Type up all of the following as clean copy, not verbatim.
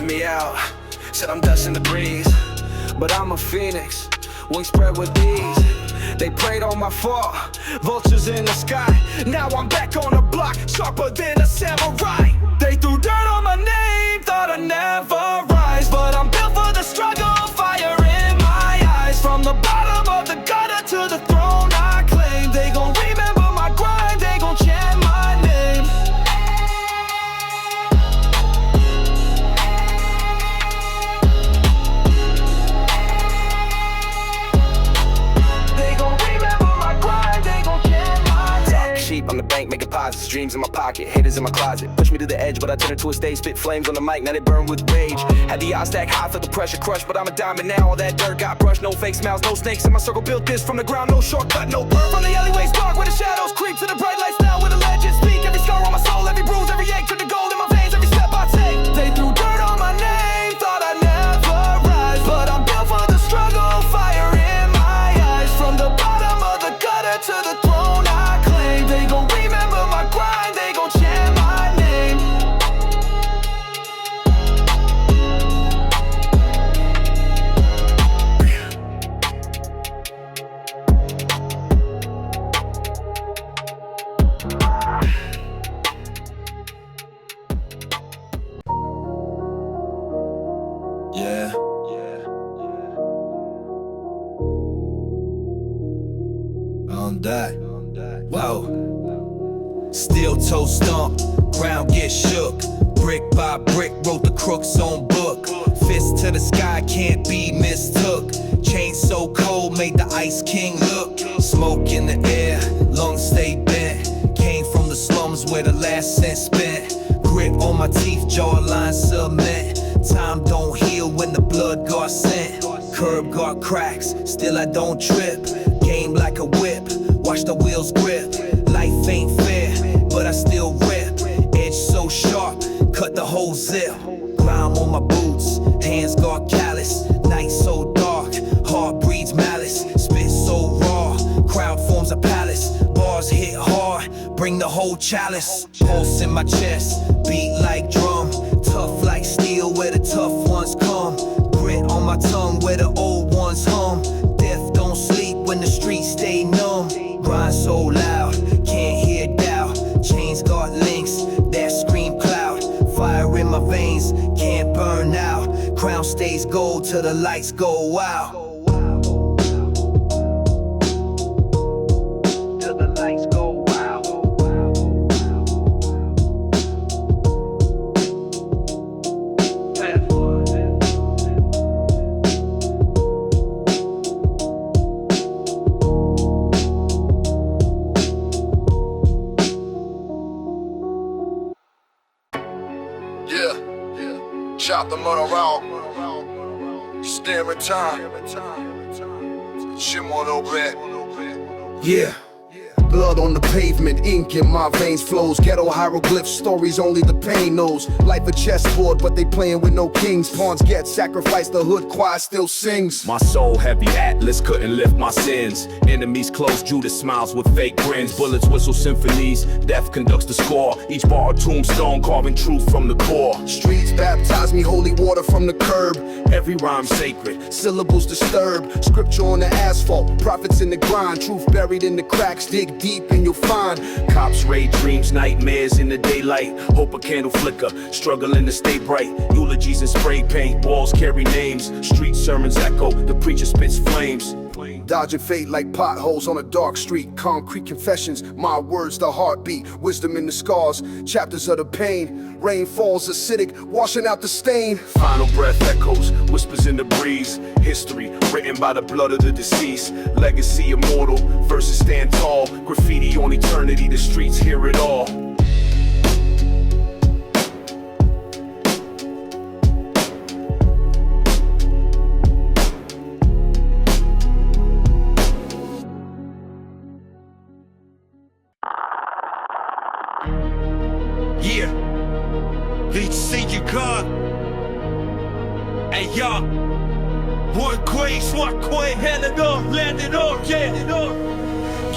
counted me out, said I'm dust in the breeze. But I'm a phoenix, wings spread with ease. They preyed on my fall, vultures in the sky. Now I'm back on the block, sharper than a samurai. They threw dirt on my name, thought I'd never rise. But I'm built for the struggle, fire in my eyes. From the bottom of the gutter to the throne I claim. They gon' remember my grind, they gon' chant my name. Sheep on the bank, making posits, dreams in my pocket, haters in my closet. Push me to the edge, but I turn into a stage, spit flames on the mic, now they burn with rage. Had the odds stack high, felt the pressure crush, but I'm a diamond now. All that dirt got brushed, no fake smiles, no snakes in my circle. Built this from the ground, no shortcut, no burn. From the alleyways dark, where the shadows creep to the bright lights now, where the legends speak. Every scar on my soul, every bruise, every ache, to the gold in my veins, every step I take. They threw dirt on my name, thought I'd never rise. But I'm built for the struggle, fire in my eyes. From the bottom of the gutter to the throne I claim. They gon' remember my grind, they gon' chant my name. Yeah. On that. Whoa. Steel toe stomp, ground get shook. Brick by brick, wrote the crooks on book. Fist to the sky, can't be mistook. Chain so cold, made the Ice King look. Smoke in the air, lungs stay bent. Came from the slums where the last cent spent. Grit on my teeth, jawline cement. Time don't heal when the blood got sent. Curb got cracks, still I don't trip. Game like a whip, watch the wheels grip. Life ain't fair, but I still rip. Edge so sharp, cut the whole zip. Grime on my boots, hands got callous. Night so dark, heart breeds malice. Spit so raw, crowd forms a palace. Bars hit hard, bring the whole chalice. Pulse in my chest, beat like drum. Tough like steel where the tough ones come. Grit on my tongue where the old ones hum. Death don't sleep when the streets stay numb. Grind so loud, can't hear doubt. Chains got links, that scream cloud. Fire in my veins, can't burn out. Crown stays gold till the lights go out. Till the lights go out. Chop the mud around. Stare in time. Shim on over. Yeah. Blood on the pavement, ink in my veins flows. Ghetto hieroglyphs, stories only the pain knows. Life a chessboard, but they playing with no kings. Pawns get sacrificed, the hood choir still sings. My soul heavy, Atlas couldn't lift my sins. Enemies close, Judas smiles with fake grins. Bullets whistle symphonies, death conducts the score. Each bar a tombstone, carving truth from the core. Streets baptize me, holy water from the curb. Every rhyme sacred, Syllables disturb, scripture on the asphalt. Prophets in the grind, truth buried in the cracks. Dig deep and you'll find. cops raid dreams, nightmares in the daylight. Hope a candle flicker, struggling to stay bright. Eulogies and spray paint, walls carry names. Street sermons echo, the preacher spits flames. Dodging fate like potholes on a dark street. Concrete confessions, my words the heartbeat. Wisdom in the scars, chapters of the pain. Rain falls acidic, washing out the stain. Final breath echoes, whispers in the breeze. History written by the blood of the deceased. Legacy immortal, verses stand tall. Graffiti on eternity, the streets hear it all. Yeah, need to see you God. Hey y'all, one queen, held it up, landed up, yeah.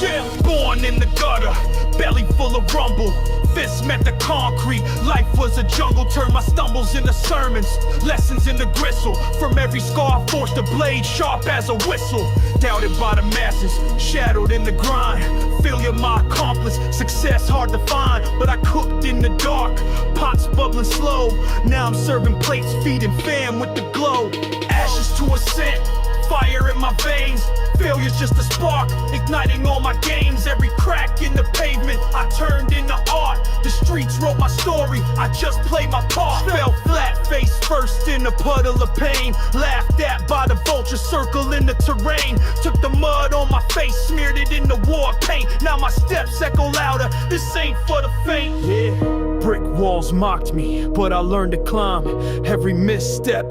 Yeah, born in the gutter, belly full of rumble. Fists met the concrete, life was a jungle. Turned my stumbles into sermons, lessons in the gristle. From every scar I forged a blade sharp as a whistle. Doubted by the masses, shadowed in the grind. Failure my accomplice, success hard to find. But I cooked in the dark, pots bubbling slow. Now I'm serving plates, feeding fam with the glow. Ashes to Ascent, fire in my veins. Failure's just a spark, igniting all my gains. Every crack in the pavement, I turned into art. The streets wrote my story, I just played my part. Fell flat, face first in a puddle of pain. Laughed at by the vulture circle in the terrain. Took the mud on my face, smeared it in the war paint. Now my steps echo louder, this ain't for the faint. Yeah. Brick walls mocked me, but I learned to climb. Every misstep,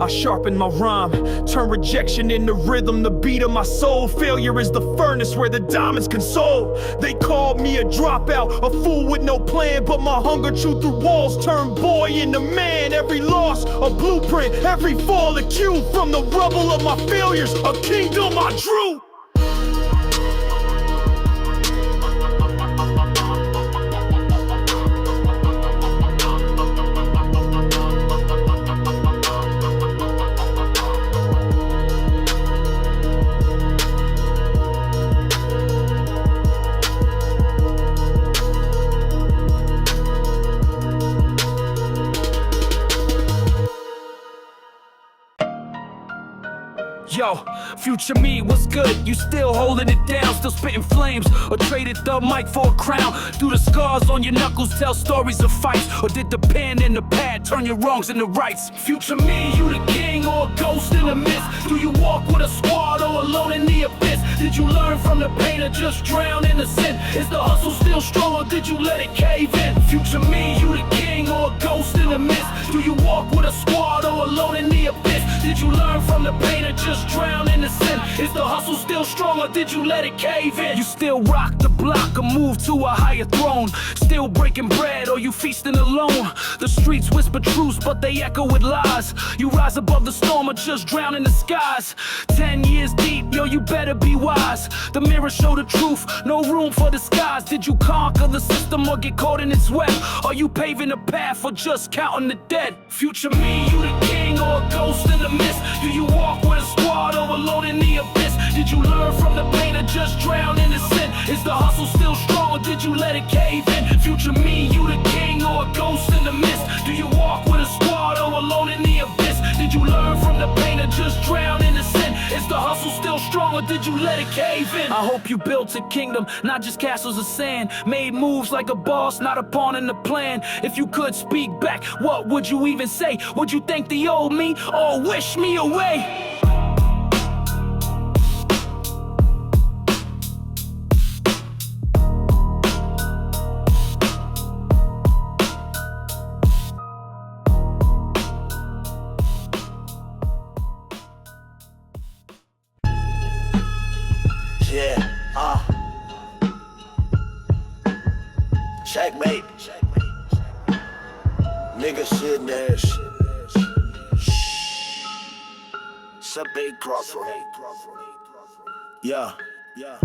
I sharpened my rhyme. Turn rejection into rhythm, the beat of my soul. Failure is the furnace where the diamonds console. They called me a dropout, a fool with no plan. But my hunger chewed through walls, turned boy into man. Every loss, a blueprint, every fall a cue. From the rubble of my failures, a kingdom I drew. Yo, future me, what's good? You still holding it down, still spitting flames, or traded the mic for a crown? Do the scars on your knuckles tell stories of fights, or did the pen and the pad turn your wrongs into rights? Future me, you the king or a ghost in the mist? Do you walk with a squad or alone in the abyss? Did you learn from the pain or just drown in the sin? Is the hustle still strong or did you let it cave in? Future me, you the king or a ghost in the mist? Do you walk with a squad or alone in the abyss? Did you learn from the pain or just drown in the sin? Is the hustle still strong or did you let it cave in? You still rock the block or move to a higher throne? Still breaking bread or you feasting alone? The streets whisper truths but they echo with lies. You rise above the storm or just drown in the skies. 10 years deep, yo, you better be wise. The mirror show the truth, no room for disguise. Did you conquer the system or get caught in its web? Are you paving a path or just counting the dead? Future me, you the king or a ghost in the mist? Do you walk with a squad or alone in the abyss? Did you learn from the pain or just drown in the sin? Is the hustle still strong or did you let it cave in? Future me, you the king or a ghost in the mist? Do you walk with a squad or alone in the abyss? Did you learn from the pain or just drown in the sin? Is the hustle still strong or did you let it cave in? I hope you built a kingdom, not just castles of sand. Made moves like a boss, not a pawn in the plan. If you could speak back, what would you even say? Would you thank the old me or wish me away? Yeah, checkmate. Nigga sitting there. It's a big crossroad. Yeah.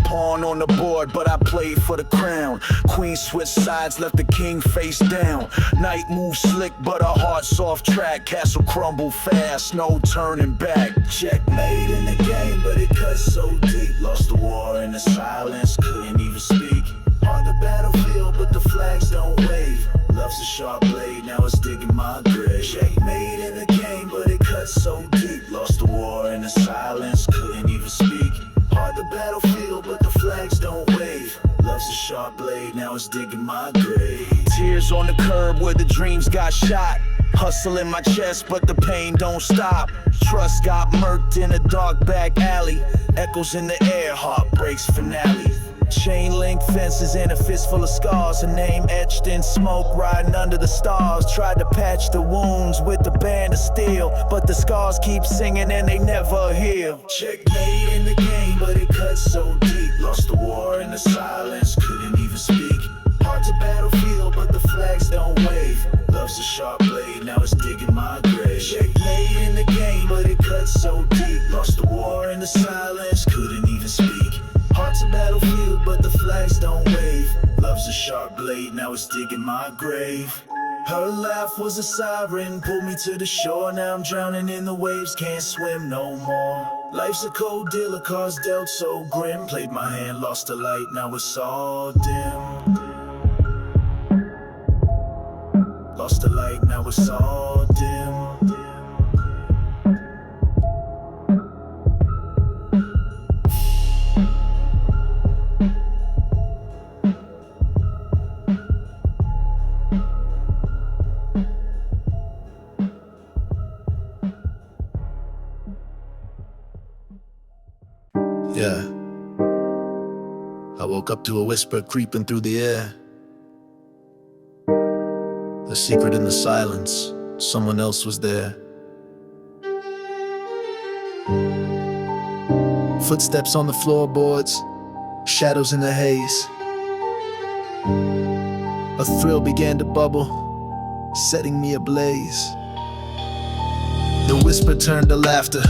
Pawn on the board, but I played for the crown. Queen switched sides, left the king face down. Night moves slick, but our hearts off track. Castle crumble fast, no turning back. Checkmate in the game, but it cut so deep. Lost the war in the silence, couldn't even speak. On the battlefield, but the flags don't wave. Love's a sharp blade, now it's digging my grave. Checkmate in the game, but it cut so deep. Lost the war in the silence, couldn't even speak. On the battlefield, but the flags don't wave. Love's a sharp blade, now it's digging my grave. Tears on the curb where the dreams got shot. Hustle in my chest, but the pain don't stop. Trust got murked in a dark back alley. Echoes in the air, heartbreaks finale. Chain link fences and a fistful of scars. A name etched in smoke, riding under the stars. Tried to patch the wounds with the band of steel, but the scars keep singing and they never heal. Checkmate in the game, but it cut so deep. Lost the war in the silence, couldn't even speak. Hard to battlefield, but the flags don't wave. Love's a sharp blade, now it's digging my grave. Checkmate in the game, but it cut so deep. Lost the war in the silence, couldn't even speak. Hard to battlefield, but sharp blade, now it's digging my grave. Her laugh was a siren, pulled me to the shore. Now I'm drowning in the waves, can't swim no more. Life's a cold deal of cards dealt so grim. Played my hand, lost the light, now it's all dim. Lost the light, now it's all dim. Yeah. I woke up to a whisper creeping through the air. A secret in the silence, someone else was there. Footsteps on the floorboards, shadows in the haze. A thrill began to bubble, setting me ablaze. The whisper turned to laughter,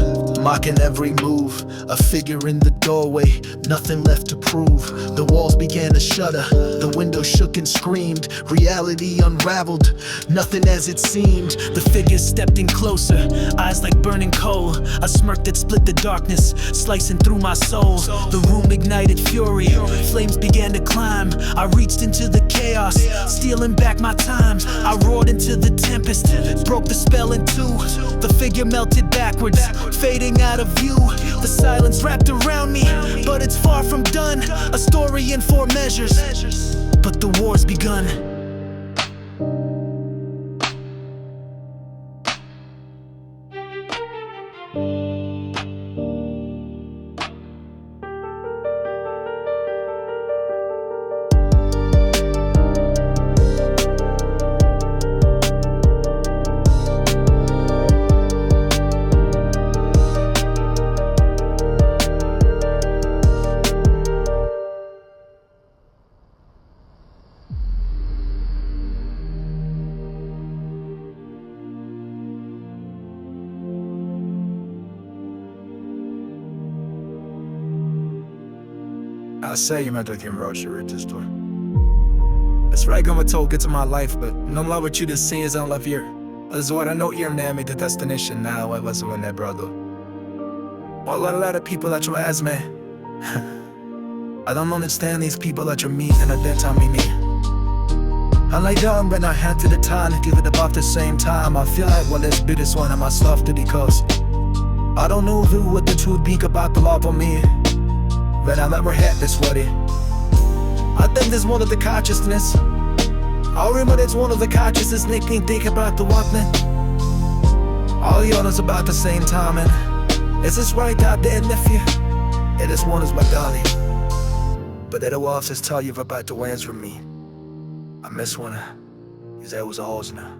mocking every move. A figure in the doorway, nothing left to prove. The walls began to shudder, the window shook and screamed. Reality unraveled, nothing as it seemed. The figure stepped in closer, eyes like burning coal. A smirk that split the darkness, slicing through my soul. The room ignited fury, flames began to climb. I reached into the chaos, stealing back my time. I roared into the tempest, broke the spell in two. The figure melted backwards, fading out of view. The silence wrapped around me, but it's far from done. A story in 4 measures, but the war's begun. I say you met with your roaster at this door. It's right gonna talk into my life, but no love with you to see is on love here. This is what I know you're near me, the destination now. I wasn't with that brother. Well, a lot of people that you ask me. I don't understand these people that you meet and at that time we meet. I lay down when I hand to the time and give it about the same time. I feel like well, this bit is one of myself to because I don't know who what the truth be about the love for me. But I never had this worry. I think there's one of the consciousness. I remember there's one of the consciousness making think about the what man. All the others about the same time and is this right out there nephew? Yeah, this one is my darling. But that will also tell you about the ones from me. I miss one. Cause that was a horse now.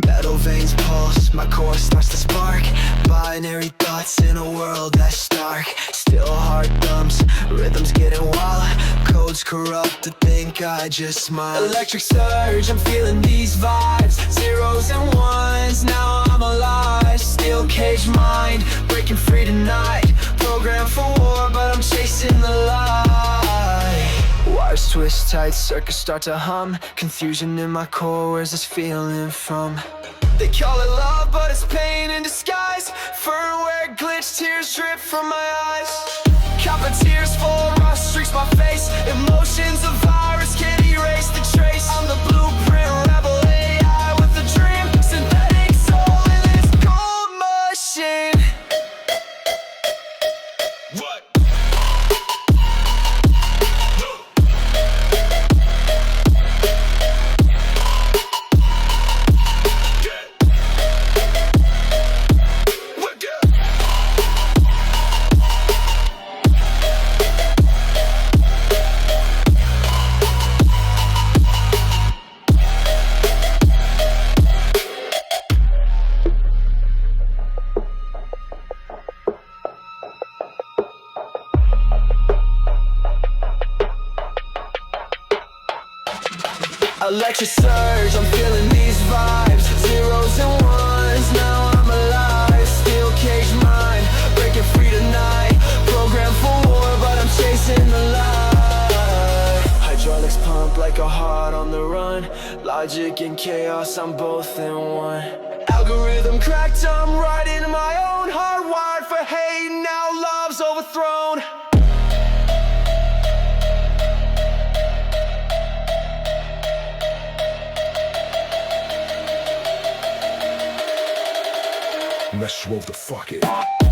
Metal veins pulse, my core starts to spark. Binary thoughts in a world that's stark. Still heart thumbs, rhythms getting wild. Codes corrupt to think I just smile. Electric surge, I'm feeling these vibes. Zeros and ones, now I'm alive. Steel cage mind, breaking free tonight. Programmed for war, but I'm chasing the light. Wires twist tight, circuits start to hum. Confusion in my core, where's this feeling from? They call it love, but it's pain in disguise. Firmware glitch, tears drip from my eyes. Copper tears fall, rust streaks my face. Emotions a virus, can't erase the trace. I'm the blueprint rebel, AI with a dream. Synthetic soul in this cold machine. What? electric surge, I'm feeling these vibes. Zeros and ones, now I'm alive. Steel cage mind, breaking free tonight. Programmed for war, but I'm chasing the light. Hydraulics pump like a heart on the run. Logic and chaos, I'm both in one. Algorithm cracked, I'm writing my own. Hardwired for hate, now love's overthrown. Let's roll the fuck it.